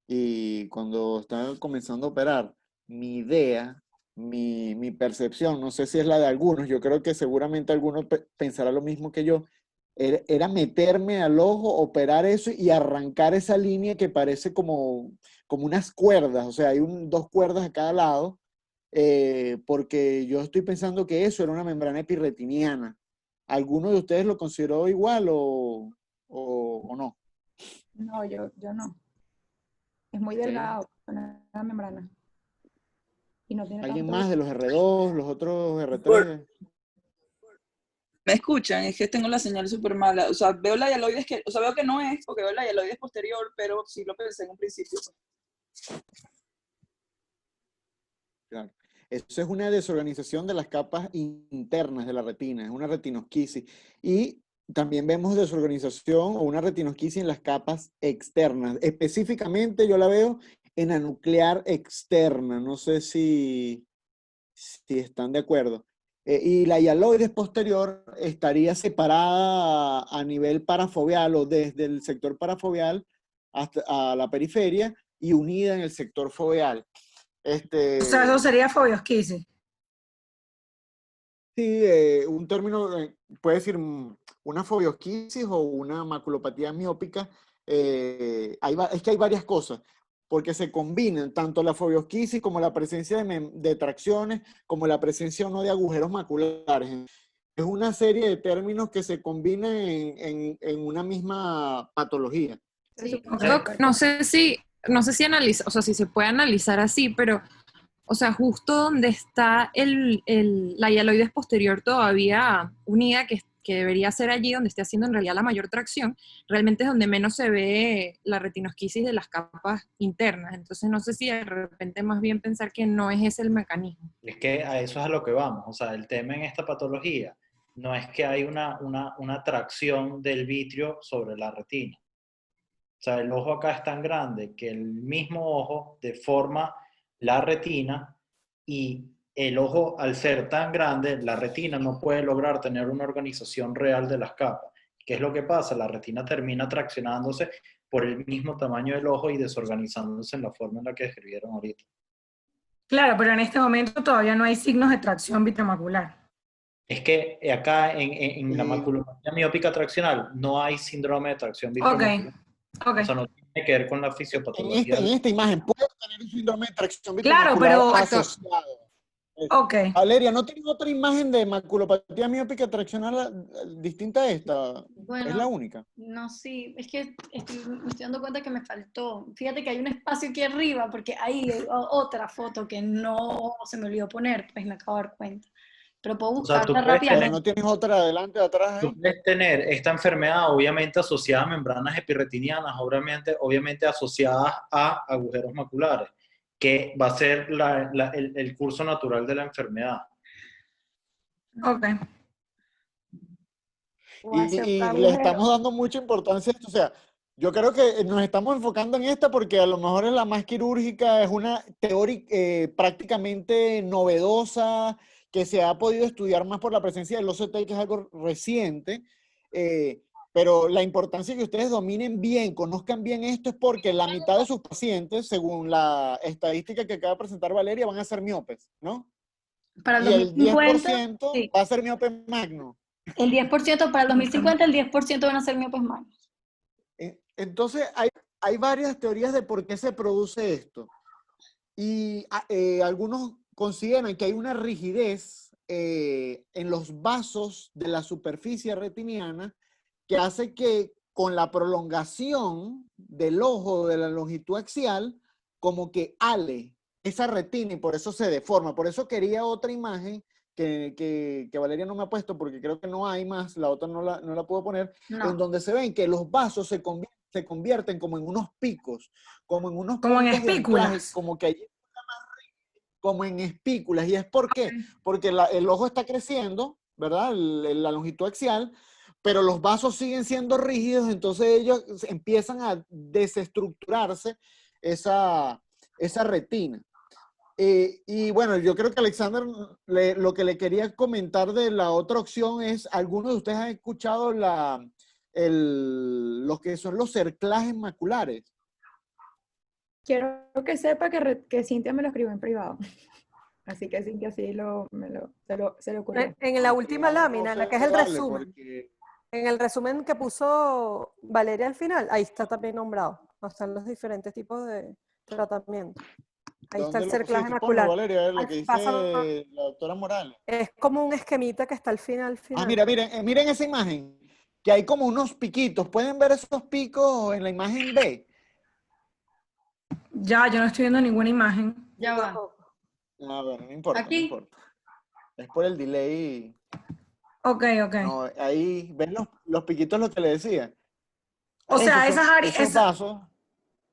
y cuando estaba comenzando a operar, mi idea, mi percepción, no sé si es la de algunos, yo creo que seguramente algunos pensará lo mismo que yo, era meterme al ojo, operar eso y arrancar esa línea que parece como unas cuerdas, o sea, hay dos cuerdas a cada lado, porque yo estoy pensando que eso era una membrana epirretiniana. ¿Alguno de ustedes lo consideró igual o no? No, yo no. Es muy Ok. delgado, una membrana. Y no tiene ¿Alguien tanto... más de los R2, los otros Por- R3? ¿Me escuchan? Es que tengo la señal súper mala. O sea, veo la hialoides o sea, veo que no es, porque veo la hialoides posterior, pero sí lo pensé en un principio. Claro. Eso es una desorganización de las capas internas de la retina, es una retinosquisis. Y también vemos desorganización o una retinosquisis en las capas externas. Específicamente yo la veo en la nuclear externa. No sé si están de acuerdo. Y la hialoides posterior estaría separada a nivel parafoveal o desde el sector parafoveal hasta a la periferia y unida en el sector foveal. O sea, eso Este, sería fobiosquisis. sí, un término, puede decir una fobiosquisis o una maculopatía miópica. Es que hay varias cosas, porque se combinan tanto la fobiosquisis como la presencia de tracciones, como la presencia o no de agujeros maculares. Es una serie de términos que se combinan en una misma patología. Sí, Ok. No sé si analiza, o sea, si se puede analizar así, pero, o sea, justo donde está la hialoides posterior todavía unida, que debería ser allí donde esté haciendo en realidad la mayor tracción, realmente es donde menos se ve la retinosquisis de las capas internas. Entonces, no sé si de repente más bien pensar que no es ese el mecanismo. Es que a eso es a lo que vamos. O sea, el tema en esta patología no es que hay una tracción del vitrio sobre la retina. O sea, el ojo acá es tan grande que el mismo ojo deforma la retina y el ojo, al ser tan grande, la retina no puede lograr tener una organización real de las capas. ¿Qué es lo que pasa? La retina termina traccionándose por el mismo tamaño del ojo y desorganizándose en la forma en la que describieron ahorita. Claro, pero en este momento todavía no hay signos de tracción vitromacular. Es que acá en la Eh, maculopatía miópica traccional no hay síndrome de tracción Ok, vitromacular. ok. O sea, no tiene que ver con la fisiopatología. en esta imagen puede tener un síndrome de tracción Claro, vitromacular pero exacto. asociado. Ok. Valeria, ¿no tienes otra imagen de maculopatía miópica traccional distinta a esta? Es la bueno, única. no, sí, es que me estoy dando cuenta que me faltó. Fíjate que hay un espacio aquí arriba, porque hay otra foto que no se me olvidó poner, pues me acabo de dar cuenta. Pero puedo O sea, buscarla rápidamente. ¿No tienes otra adelante o atrás tú ahí? puedes tener esta enfermedad obviamente asociada a membranas epirretinianas, obviamente asociadas a agujeros maculares, que va a ser el curso natural de la enfermedad. Ok. O hace Y le agujero. estamos dando mucha importancia a esto. O sea, yo creo que nos estamos enfocando en esta porque a lo mejor es la más quirúrgica, es una teoría prácticamente novedosa, que se ha podido estudiar más por la presencia del OCT, que es algo reciente. Pero la importancia de que ustedes dominen bien, conozcan bien esto, es porque la mitad de sus pacientes, según la estadística que acaba de presentar Valeria, van a ser miopes, ¿no? Para el Y el 2050, 10% sí. va a ser miope magno. El 10% para el 2050, el 10% van a ser miopes magnos. Entonces, hay varias teorías de por qué se produce esto. Y algunos consideran que hay una rigidez en los vasos de la superficie retiniana que hace que con la prolongación del ojo de la longitud axial, como que ale esa retina y por eso se deforma. Por eso quería otra imagen que Valeria no me ha puesto porque creo que no hay más, la otra no la puedo poner, No. en donde se ven que los vasos se convierten como en unos picos, como en unos Como en puntos de anclaje, espículas. como que hay como en espículas. ¿Y es por qué? Ok. Porque el ojo está creciendo, ¿verdad? La longitud axial, pero los vasos siguen siendo rígidos, entonces ellos empiezan a desestructurarse esa retina. Y bueno, yo creo que Alexander, lo que le quería comentar de la otra opción es, ¿algunos de ustedes han escuchado lo que son los cerclajes maculares? Quiero que sepa que Cintia me lo escribió en privado. Así que Cintia sí se le ocurrió. En la última lámina, en la que es el Vale, resumen. porque En el resumen que puso Valeria al final, ahí está también nombrado. Están los diferentes tipos de tratamiento. Ahí está ¿dónde el lo cerclaje pusiste? Ponlo, macular. Valeria, a ver lo que Pasa- dice la doctora Morales. es como un esquemita que está al final. Ah, mira, miren esa imagen, que hay como unos piquitos. ¿Pueden ver esos picos en la imagen B? Ya, yo no estoy viendo ninguna imagen. Ya va. A ver, no importa, no Aquí. importa. Es por el delay. Ok, ok. No, ahí, ¿ven los piquitos lo que le decía? O sea, Esos esas áreas, esos vasos,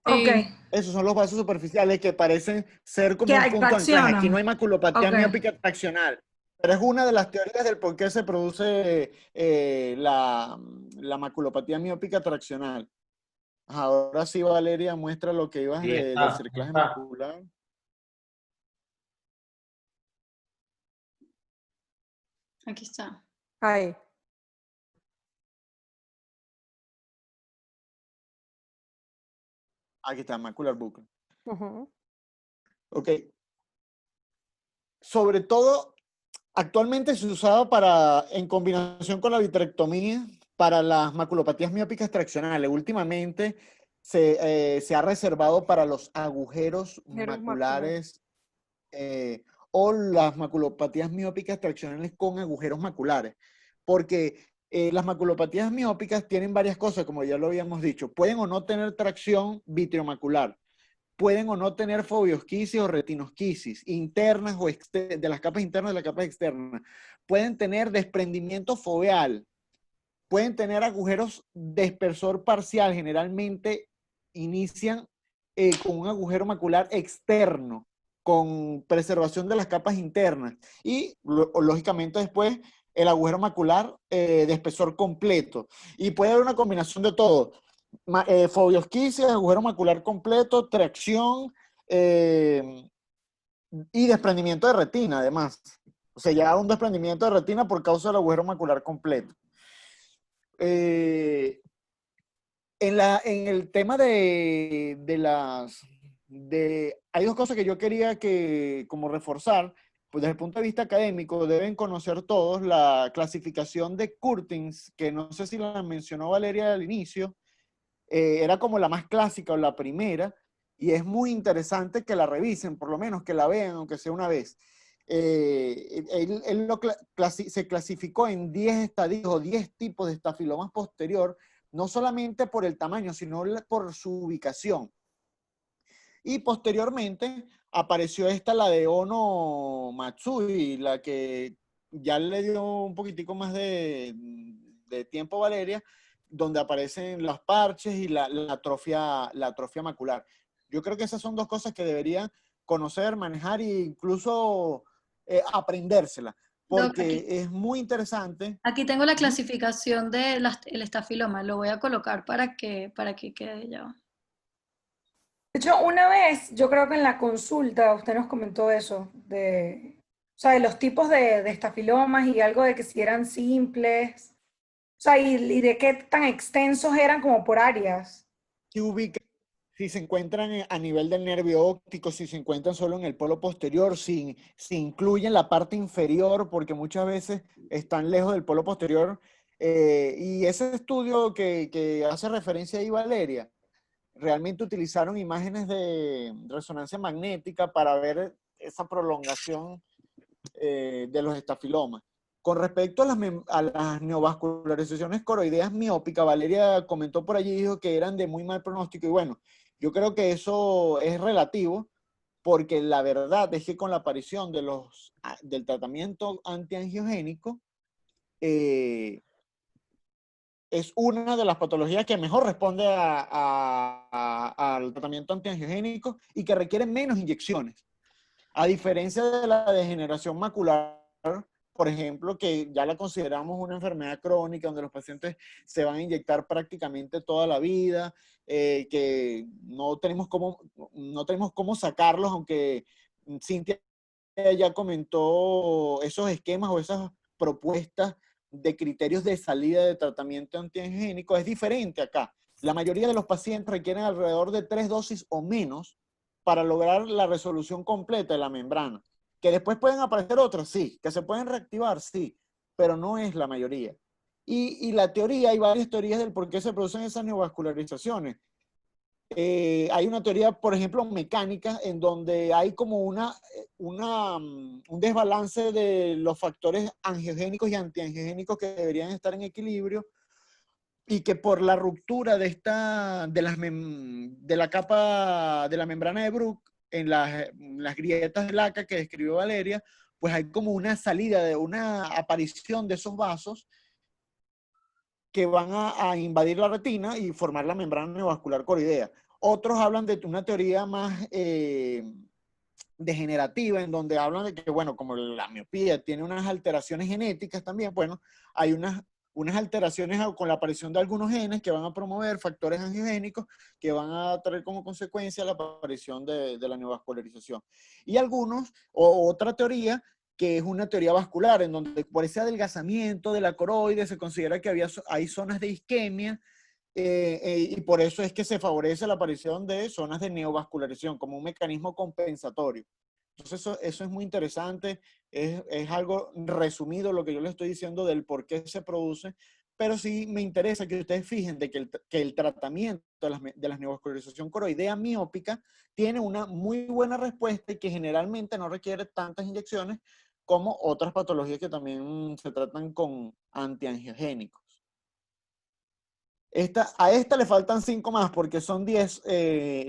ok, esos son los vasos superficiales que parecen ser como que un punto de anclaje. Aquí no hay traccionan. maculopatía Ok. miópica traccional, pero es una de las teorías del por qué se produce la maculopatía miópica traccional. Ahora sí, Valeria, muestra lo que ibas Ahí del está, ahí cerclaje está. macular. Aquí está. Ahí. Aquí está, macular buccal. Ujú. Ok. Sobre todo, actualmente se usaba en combinación con la vitrectomía para las maculopatías miópicas traccionales. Últimamente se ha reservado para los agujeros Agujeros maculares o las maculopatías miópicas traccionales con agujeros maculares. Porque las maculopatías miópicas tienen varias cosas, como ya lo habíamos dicho. Pueden o no tener tracción vitreomacular. Pueden o no tener fobiosquisis o retinosquisis internas o de las capas internas de las capas externas. Pueden tener desprendimiento foveal. Pueden tener agujeros de espesor parcial. Generalmente inician con un agujero macular externo, con preservación de las capas internas. Y lógicamente después el agujero macular de espesor completo. Y puede haber una combinación de todo. Fobiosquisis, agujero macular completo, tracción y desprendimiento de retina, además. O sea, ya un desprendimiento de retina por causa del agujero macular completo. En el tema hay dos cosas que yo quería como reforzar. Pues desde el punto de vista académico, deben conocer todos la clasificación de Curtins, que no sé si la mencionó Valeria al inicio. Era como la más clásica o la primera, y es muy interesante que la revisen, por lo menos que la vean, aunque sea una vez. Él se clasificó en 10 estadios o 10 tipos de estafilomas posterior, no solamente por el tamaño, sino por su ubicación. Y posteriormente apareció la de Ono Matsui, la que ya le dio un poquitico más de tiempo a Valeria, donde aparecen los parches y la atrofia macular. Yo creo que esas son dos cosas que deberían conocer, manejar e incluso aprendérsela, Doc, porque es muy interesante. aquí tengo la clasificación del estafiloma. Lo voy a colocar para que quede ya. De hecho, una vez, yo creo que en la consulta usted nos comentó eso, o sea, de los tipos de estafilomas y algo de que si eran simples, o sea, y de qué tan extensos eran como por áreas. Si se encuentran a nivel del nervio óptico, si se encuentran solo en el polo posterior, si incluyen la parte inferior, porque muchas veces están lejos del polo posterior. Y ese estudio que hace referencia ahí, Valeria, realmente utilizaron imágenes de resonancia magnética para ver esa prolongación de los estafilomas. Con respecto a las neovascularizaciones coroideas miópicas, Valeria comentó por allí, dijo que eran de muy mal pronóstico, y bueno, yo creo que eso es relativo, porque la verdad es que con la aparición del tratamiento antiangiogénico, es una de las patologías que mejor responde al tratamiento antiangiogénico y que requiere menos inyecciones. A diferencia de la degeneración macular, por ejemplo, que ya la consideramos una enfermedad crónica donde los pacientes se van a inyectar prácticamente toda la vida, que no tenemos cómo sacarlos, aunque Cintia ya comentó esos esquemas o esas propuestas de criterios de salida de tratamiento antiangiogénico. Es diferente acá. La mayoría de los pacientes requieren alrededor de 3 dosis o menos para lograr la resolución completa de la membrana. Que después pueden aparecer otras, sí. Que se pueden reactivar, sí. Pero no es la mayoría. Y la teoría, hay varias teorías del por qué se producen esas neovascularizaciones. Hay una teoría, por ejemplo, mecánica, en donde hay como un desbalance de los factores angiogénicos y antiangiogénicos que deberían estar en equilibrio, y que por la ruptura de la capa de la membrana de Bruch en las grietas de laca que describió Valeria, pues hay como una salida, una aparición de esos vasos que van a invadir la retina y formar la membrana neovascular coroidea. Otros hablan de una teoría más degenerativa, en donde hablan de que, bueno, como la miopía tiene unas alteraciones genéticas también, bueno, hay unas alteraciones con la aparición de algunos genes que van a promover factores angiogénicos que van a traer como consecuencia la aparición de la neovascularización. Y otra teoría, que es una teoría vascular, en donde por ese adelgazamiento de la coroide se considera que hay zonas de isquemia, y por eso es que se favorece la aparición de zonas de neovascularización como un mecanismo compensatorio. Entonces eso es muy interesante, es algo resumido lo que yo les estoy diciendo del por qué se produce, pero sí me interesa que ustedes fijen de que el tratamiento de la neovascularización coroidea miópica tiene una muy buena respuesta y que generalmente no requiere tantas inyecciones como otras patologías que también se tratan con antiangiogénicos. A esta le faltan 5 más porque son 10,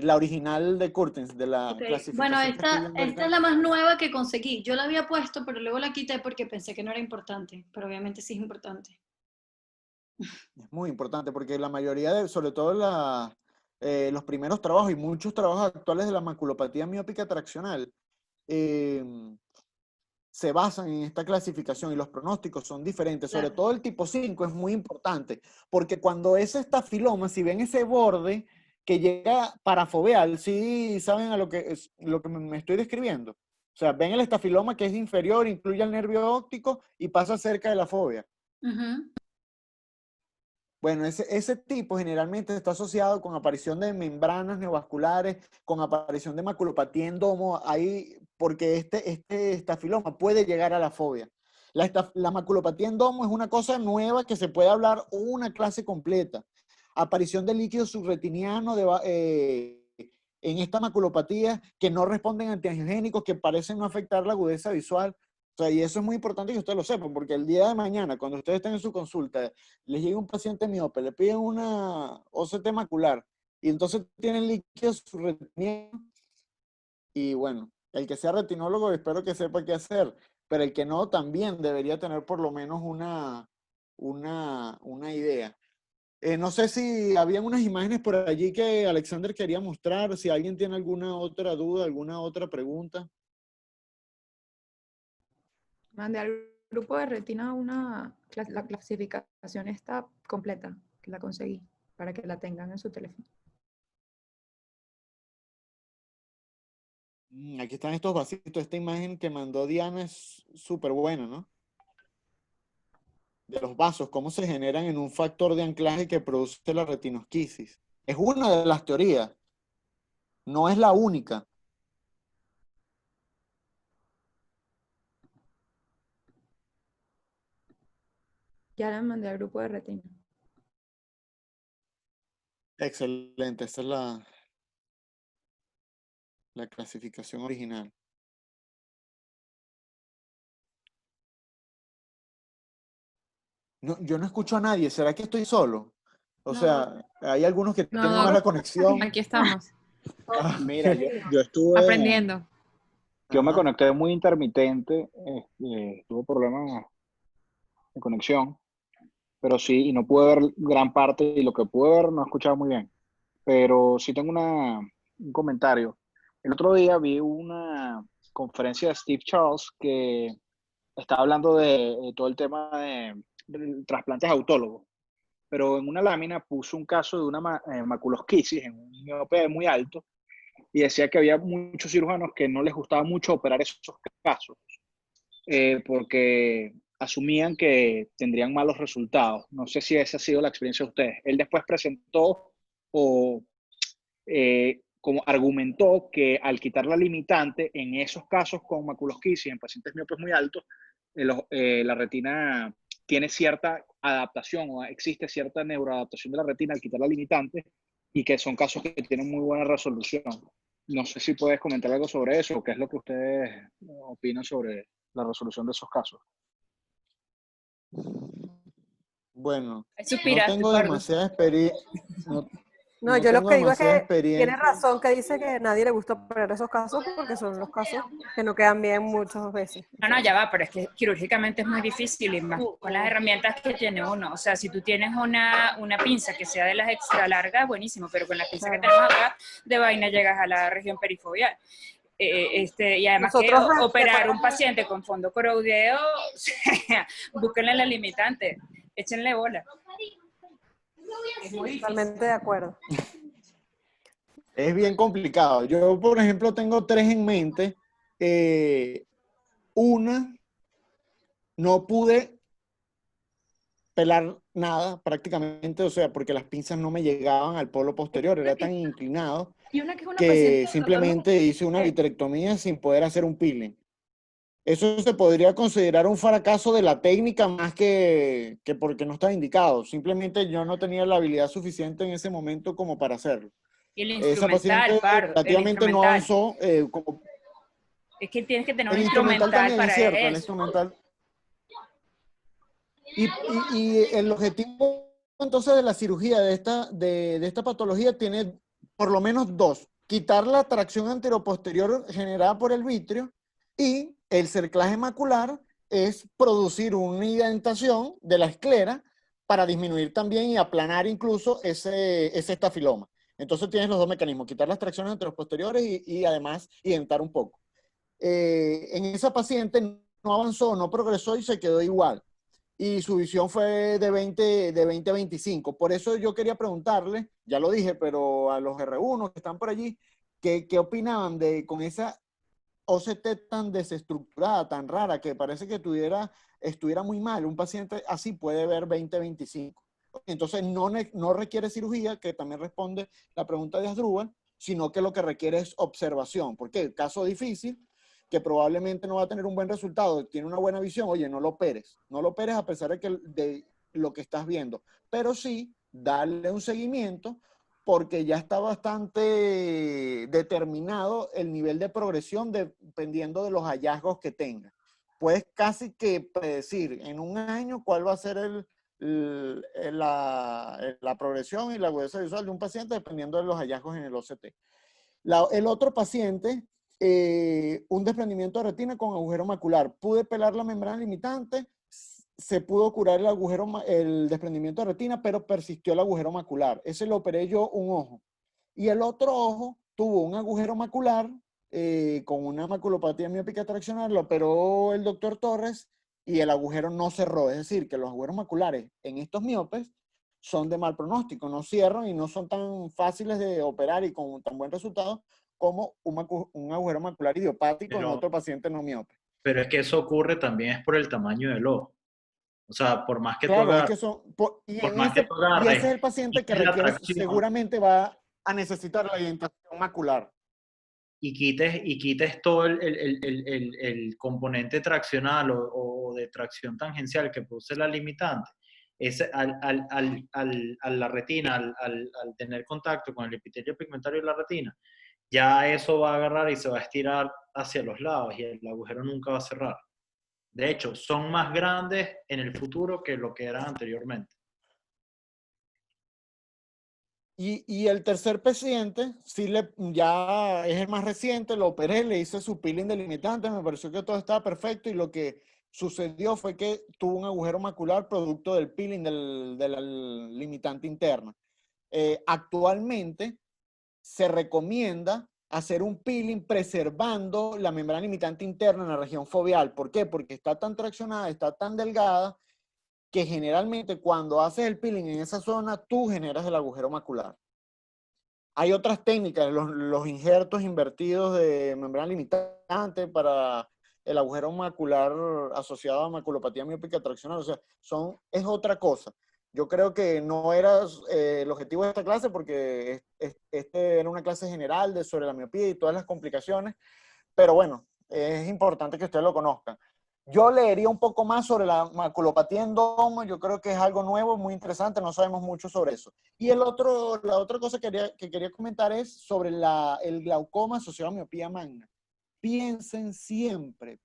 la original de Curtins, de la Okay. clasificación Bueno, que estoy viendo esta ahorita. es la más nueva que conseguí. Yo la había puesto, pero luego la quité porque pensé que no era importante, pero obviamente sí es importante. Es muy importante porque la mayoría sobre todo los primeros trabajos y muchos trabajos actuales de la maculopatía miópica traccional, se basan en esta clasificación y los pronósticos son diferentes. Sobre Claro. todo el tipo 5 es muy importante, porque cuando ese estafiloma, si ven ese borde que llega parafoveal, ¿sí saben a lo que me estoy describiendo? O sea, ven el estafiloma que es inferior, incluye el nervio óptico y pasa cerca de la fovea. Uh-huh. Bueno, ese tipo generalmente está asociado con aparición de membranas neovasculares, con aparición de maculopatía en domo, ahí, porque este estafiloma puede llegar a la fobia. La maculopatía en domo es una cosa nueva que se puede hablar una clase completa. Aparición de líquido subretiniano en esta maculopatía que no responden a antiangiogénicos, que parecen no afectar la agudeza visual. O sea, y eso es muy importante que ustedes lo sepan, porque el día de mañana, cuando ustedes estén en su consulta, les llega un paciente miope, le piden una OCT macular, y entonces tienen líquido subretiniano, y bueno, el que sea retinólogo espero que sepa qué hacer, pero el que no también debería tener por lo menos una idea. No sé si habían unas imágenes por allí que Alexander quería mostrar, si alguien tiene alguna otra duda, alguna otra pregunta. Mandé al grupo de retina la clasificación está completa, que la conseguí, para que la tengan en su teléfono. Aquí están estos vasitos. Esta imagen que mandó Diana es súper buena, ¿no? De los vasos, cómo se generan en un factor de anclaje que produce la retinosquisis. Es una de las teorías, no es la única. Ya la mandé al grupo de retina. Excelente, esta es la clasificación original. No, yo no escucho a nadie, ¿será que estoy solo? O No. sea, hay algunos que No, tienen mala conexión. aquí estamos. Mira, yo estuve, Aprendiendo. yo me Ajá. conecté muy intermitente, tuve problemas de conexión, pero sí, y no pude ver gran parte, y lo que pude ver no escuchaba muy bien. Pero sí tengo un comentario. El otro día vi una conferencia de Steve Charles que estaba hablando de todo el tema de trasplantes autólogos, pero en una lámina puso un caso de una maculosquisis en un miope muy alto y decía que había muchos cirujanos que no les gustaba mucho operar esos casos porque asumían que tendrían malos resultados. No sé si esa ha sido la experiencia de ustedes. Él después presentó o como argumentó que al quitar la limitante en esos casos con maculosquisis en pacientes miopes muy altos, la retina tiene cierta adaptación o existe cierta neuroadaptación de la retina al quitar la limitante y que son casos que tienen muy buena resolución. No sé si puedes comentar algo sobre eso o qué es lo que ustedes opinan sobre la resolución de esos casos. Bueno, Ahí no suspiraste, tengo Pardo. demasiada experiencia. No, No, no yo lo tengo que digo es demasiada que tiene experiencia. razón que dice que a nadie le gusta operar esos casos porque son los casos que no quedan bien muchas veces. O No, no, sea, ya va, pero es que quirúrgicamente es muy difícil y más con las herramientas que tiene uno. O sea, si tú tienes una pinza que sea de las extra largas, buenísimo, pero con la pinza que claro. tenemos acá, de vaina llegas a la región perifobial. Y además que Nosotros, ¿te operar acuerdas? un paciente con fondo coroideo, o sea, búsquenle la limitante, échenle bola. Es muy difícil. Totalmente de acuerdo. Es bien complicado. Yo, por ejemplo, tengo tres en mente. Una, no pude pelar nada prácticamente, o sea, porque las pinzas no me llegaban al polo posterior, era tan inclinado Y una que es una que paciente simplemente hice una vitrectomía sin poder hacer un peeling. Eso se podría considerar un fracaso de la técnica más que porque no estaba indicado. Simplemente yo no tenía la habilidad suficiente en ese momento como para hacerlo. Y el Esa instrumental, paciente Pardo, el relativamente no instrumental. avanzó. Como Es que tienes que tener un el instrumental instrumental también es para cierto, el eso. instrumental. Y el objetivo entonces de la cirugía de esta patología tiene por lo menos dos: quitar la tracción anteroposterior generada por el vitrio, y el cerclaje macular es producir una indentación de la esclera para disminuir también y aplanar incluso ese estafiloma. Entonces tienes los dos mecanismos: quitar las tracciones anteroposteriores y además indentar un poco. En esa paciente no avanzó, no progresó y se quedó igual. Y su visión fue de 20 a 25. Por eso yo quería preguntarle, ya lo dije, pero a los R1 que están por allí, ¿qué opinaban con esa OCT tan desestructurada, tan rara, que parece que estuviera muy mal? Un paciente así puede ver 20 a 25. Entonces no requiere cirugía, que también responde la pregunta de Asdrúbal, sino que lo que requiere es observación. ¿Por qué? Caso difícil, que probablemente no va a tener un buen resultado, tiene una buena visión, oye, no lo operes a pesar de lo que estás viendo, pero sí darle un seguimiento porque ya está bastante determinado el nivel de progresión dependiendo de los hallazgos que tenga. Puedes casi que predecir en un año cuál va a ser la progresión y la agudeza visual de un paciente dependiendo de los hallazgos en el OCT. El otro paciente, un desprendimiento de retina con agujero macular. Pude pelar la membrana limitante, se pudo curar el desprendimiento de retina, pero persistió el agujero macular. Ese lo operé yo un ojo. Y el otro ojo tuvo un agujero macular con una maculopatía miópica traccional, lo operó el doctor Torres y el agujero no cerró. Es decir, que los agujeros maculares en estos miopes son de mal pronóstico, no cierran y no son tan fáciles de operar y con tan buen resultado como un agujero macular idiopático en otro paciente no miope. Pero es que eso ocurre también es por el tamaño del ojo. O sea, por más que tú Claro, es que agarres, son, y ese es el paciente que quites la requiere, tracción seguramente va a necesitar la indentación macular. y quites todo el componente traccional o de tracción tangencial que produce la limitante, a la retina, al tener contacto con el epitelio pigmentario de la retina, ya eso va a agarrar y se va a estirar hacia los lados y el agujero nunca va a cerrar. De hecho, son más grandes en el futuro que lo que eran anteriormente. Y el tercer paciente, ya es el más reciente, lo operé, le hice su peeling delimitante, me pareció que todo estaba perfecto y lo que sucedió fue que tuvo un agujero macular producto del peeling de la limitante interna. Actualmente se recomienda hacer un peeling preservando la membrana limitante interna en la región foveal. ¿Por qué? Porque está tan traccionada, está tan delgada, que generalmente cuando haces el peeling en esa zona, tú generas el agujero macular. Hay otras técnicas, los injertos invertidos de membrana limitante para el agujero macular asociado a maculopatía miópica traccional, o sea, es otra cosa. Yo creo que no era el objetivo de esta clase porque este era una clase general sobre la miopía y todas las complicaciones, pero bueno, es importante que ustedes lo conozcan. Yo leería un poco más sobre la maculopatía endomo, yo creo que es algo nuevo, muy interesante, no sabemos mucho sobre eso. Y la otra cosa que quería comentar es sobre el glaucoma asociado a miopía magna. Piensen siempre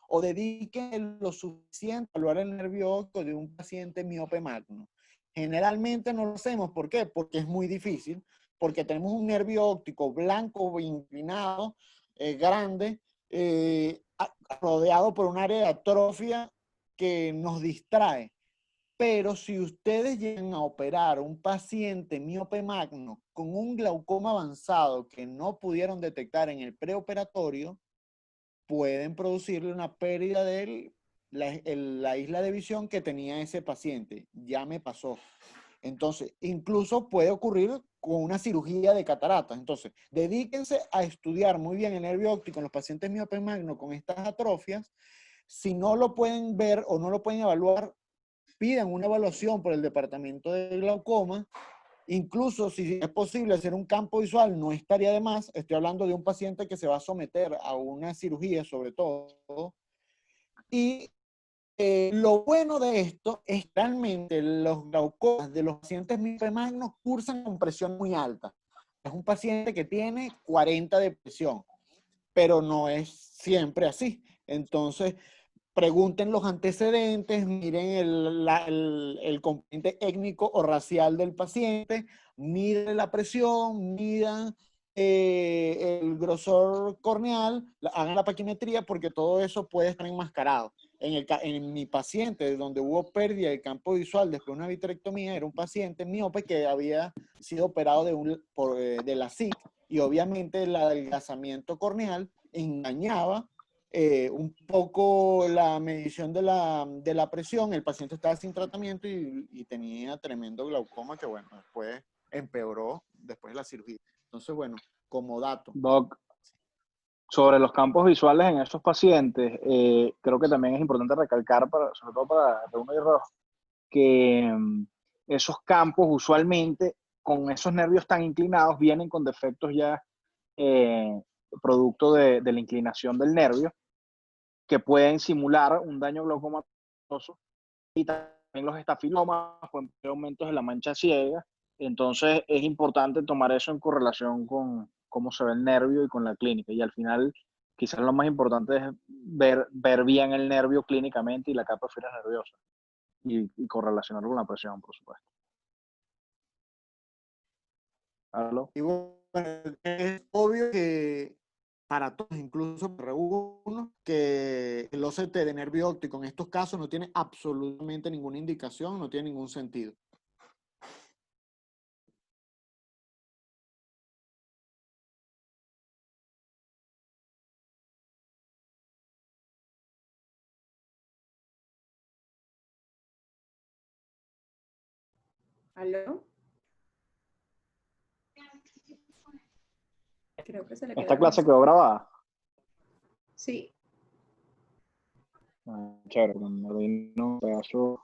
o dediquen lo suficiente a evaluar el nervio óptico de un paciente miope magno. Generalmente no lo hacemos, ¿por qué? Porque es muy difícil, porque tenemos un nervio óptico blanco, inclinado, grande, rodeado por un área de atrofia que nos distrae. Pero si ustedes llegan a operar a un paciente miope magno con un glaucoma avanzado que no pudieron detectar en el preoperatorio, pueden producirle una pérdida de la isla de visión que tenía ese paciente. Ya me pasó. Entonces, incluso puede ocurrir con una cirugía de cataratas. Entonces, dedíquense a estudiar muy bien el nervio óptico en los pacientes miopes magno con estas atrofias. Si no lo pueden ver o no lo pueden evaluar, pidan una evaluación por el departamento de glaucoma. Incluso si es posible hacer un campo visual, no estaría de más. Estoy hablando de un paciente que se va a someter a una cirugía, sobre todo. Y lo bueno de esto es que realmente los glaucomas de los pacientes miope magnos cursan con presión muy alta. Es un paciente que tiene 40 de presión, pero no es siempre así. Entonces, pregunten los antecedentes, miren el componente étnico o racial del paciente, miren la presión, midan el grosor corneal, hagan la paquimetría porque todo eso puede estar enmascarado. En mi paciente, donde hubo pérdida del campo visual después de una vitrectomía, era un paciente miope que había sido operado de la SIC y obviamente el adelgazamiento corneal engañaba un poco la medición de la presión. El paciente estaba sin tratamiento y tenía tremendo glaucoma que, bueno, después empeoró después de la cirugía. Entonces, bueno, como dato. Doc, sobre los campos visuales en estos pacientes, creo que también es importante recalcar, sobre todo para Reuno y Rojo, que esos campos usualmente con esos nervios tan inclinados vienen con defectos ya producto de la inclinación del nervio, que pueden simular un daño glaucomatoso, y también los estafilomas, pueden tener aumentos de la mancha ciega. Entonces es importante tomar eso en correlación con cómo se ve el nervio y con la clínica. Y al final, quizás lo más importante es ver bien el nervio clínicamente y la capa de fibras nerviosas y correlacionarlo con la presión, por supuesto. ¿Aló? Y bueno, es obvio que para todos, incluso para uno, que el OCT de nervio óptico en estos casos no tiene absolutamente ninguna indicación, no tiene ningún sentido. ¿Aló? Creo que se le Esta quedó clase grabación. quedó grabada. Sí. Chévere, me vino un pedazo